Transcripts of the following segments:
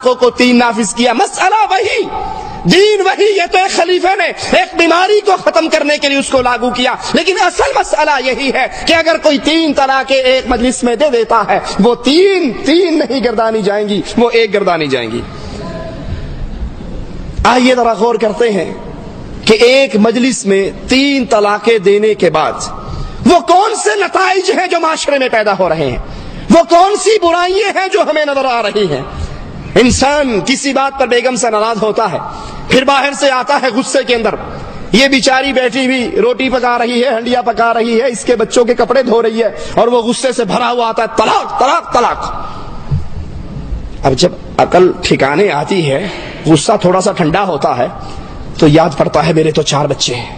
کو 3 نافذ کیا. مسئلہ وہی، دین وہی. یہ تو ایک خلیفے نے ایک بیماری کو ختم کرنے کے لیے اس کو لاگو کیا، لیکن اصل مسئلہ یہی ہے کہ اگر کوئی 3 طلاقیں ایک مجلس میں دے دیتا ہے، وہ تین نہیں گردانی جائیں گی، وہ ایک گردانی جائیں گی. آئیے ذرا غور کرتے ہیں کہ ایک مجلس میں 3 طلاقیں دینے کے بعد وہ کون سے نتائج ہیں جو معاشرے میں پیدا ہو رہے ہیں، وہ کون سی برائیاں ہیں جو ہمیں نظر آ رہی ہیں. انسان کسی بات پر بیگم سے ناراض ہوتا ہے، پھر باہر سے آتا ہے غصے کے اندر، یہ بیچاری بیٹھی ہوئی روٹی پکا رہی ہے، ہنڈیا پکا رہی ہے، اس کے بچوں کے کپڑے دھو رہی ہے، اور وہ غصے سے بھرا ہوا آتا ہے، طلاق طلاق طلاق. اب جب عقل ٹھکانے آتی ہے، غصہ تھوڑا سا ٹھنڈا ہوتا ہے، تو یاد پڑتا ہے میرے تو 4 بچے ہیں،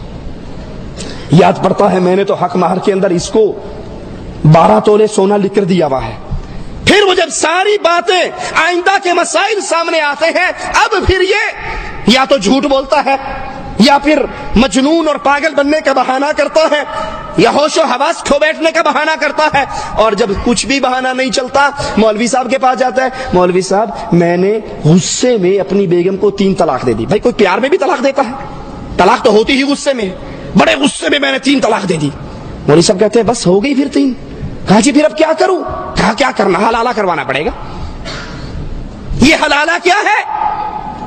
یاد پڑتا ہے میں نے تو حق مہر کے اندر اس کو 12 تولے سونا لکھ کر دیا ہوا ہے. پھر وہ جب ساری باتیں آئندہ کے مسائل سامنے آتے ہیں، اب پھر یہ یا تو جھوٹ بولتا ہے، یا پھر مجنون اور پاگل بننے کا بہانہ کرتا ہے، یا ہوش و حواس کھو بیٹھنے کا بہانہ کرتا ہے. اور جب کچھ بھی بہانہ نہیں چلتا، مولوی صاحب کے پاس جاتا ہے، مولوی صاحب میں نے غصے میں اپنی بیگم کو 3 طلاق دے دی. بھائی کوئی پیار میں بھی طلاق دیتا ہے؟ طلاق تو ہوتی ہی غصے میں. بڑے غصے میں نے 3 طلاق دے دی. مولوی صاحب کہتے ہیں بس ہو گئی پھر 3. کہا جی پھر اب کیا کروں؟ کہا کیا کرنا، حلالہ کروانا پڑے گا. یہ حلالہ کیا ہے؟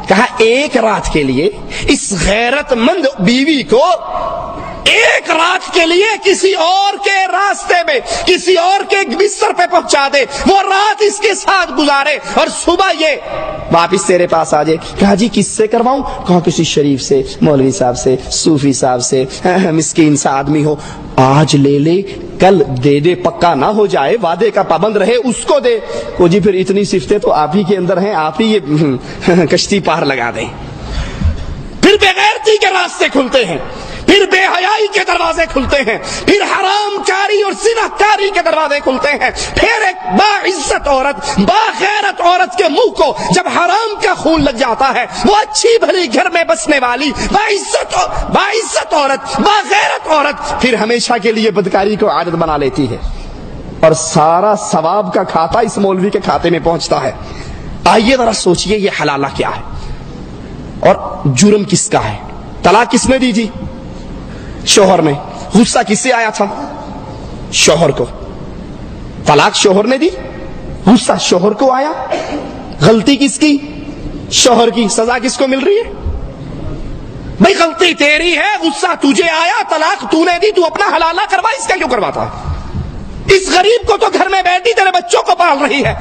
کہا ایک رات کے لیے اس غیرت مند بیوی کو ایک رات کے لیے کسی اور کے راستے میں، کسی اور کے بستر پہ پہنچا دے، وہ رات اس کے ساتھ گزارے، اور صبح یہ واپس تیرے پاس آ جائے. کہا جی کس سے کرواؤں؟ کہا کسی شریف سے، مولوی صاحب سے، صوفی صاحب سے، مسکین سا آدمی ہو. آج لے لے کل دے دے، پکا نہ ہو جائے، وعدے کا پابند رہے، اس کو دے. وہ جی پھر اتنی صفتیں تو آپ ہی کے اندر ہیں، آپ ہی یہ کشتی پار لگا دیں. پھر بے غیرتی کے راستے کھلتے ہیں، پھر بے حیائی کے دروازے کھلتے ہیں، پھر حرام کاری اور زنا کاری کے دروازے کھلتے ہیں. پھر ایک باعزت عورت، باغیرت عورت کے منہ کو جب حرام کا خون لگ جاتا ہے، وہ اچھی بھلی گھر میں بسنے والی باعزت عورت، باغیرت عورت پھر ہمیشہ کے لیے بدکاری کو عادت بنا لیتی ہے، اور سارا ثواب کا کھاتا اس مولوی کے کھاتے میں پہنچتا ہے. آئیے ذرا سوچئے یہ حلالہ کیا ہے اور جرم کس کا ہے؟ طلاق کس نے دی تھی؟ شوہر نے. غصہ کس سے آیا تھا؟ شوہر کو. طلاق شوہر نے دی، غصہ شوہر کو آیا. غلطی کس کی؟ شوہر کی. سزا کس کو مل رہی ہے؟ بھئی غلطی تیری ہے، غصہ تجھے آیا، طلاق تو نے دی، تو اپنا حلالہ کروا. اس کا کیوں کرواتا ہے؟ اس غریب کو تو گھر میں بیٹھی تیرے بچوں کو پال رہی ہے.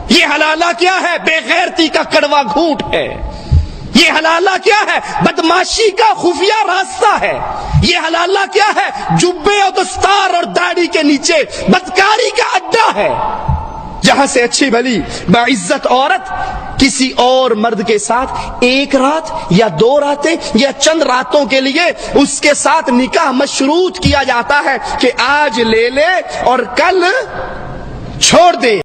یہ حلالہ کیا ہے؟ بے غیرتی کا کڑوا گھونٹ ہے. یہ حلالہ کیا ہے؟ بدماشی کا خفیہ راستہ ہے. یہ حلالہ کیا ہے؟ جبے اور دستار اور داڑھی کے نیچے بدکاری کا اڈا ہے، جہاں سے اچھی بھلی باعزت عورت کسی اور مرد کے ساتھ ایک رات یا 2 راتیں یا چند راتوں کے لیے اس کے ساتھ نکاح مشروط کیا جاتا ہے کہ آج لے لے اور کل چھوڑ دے.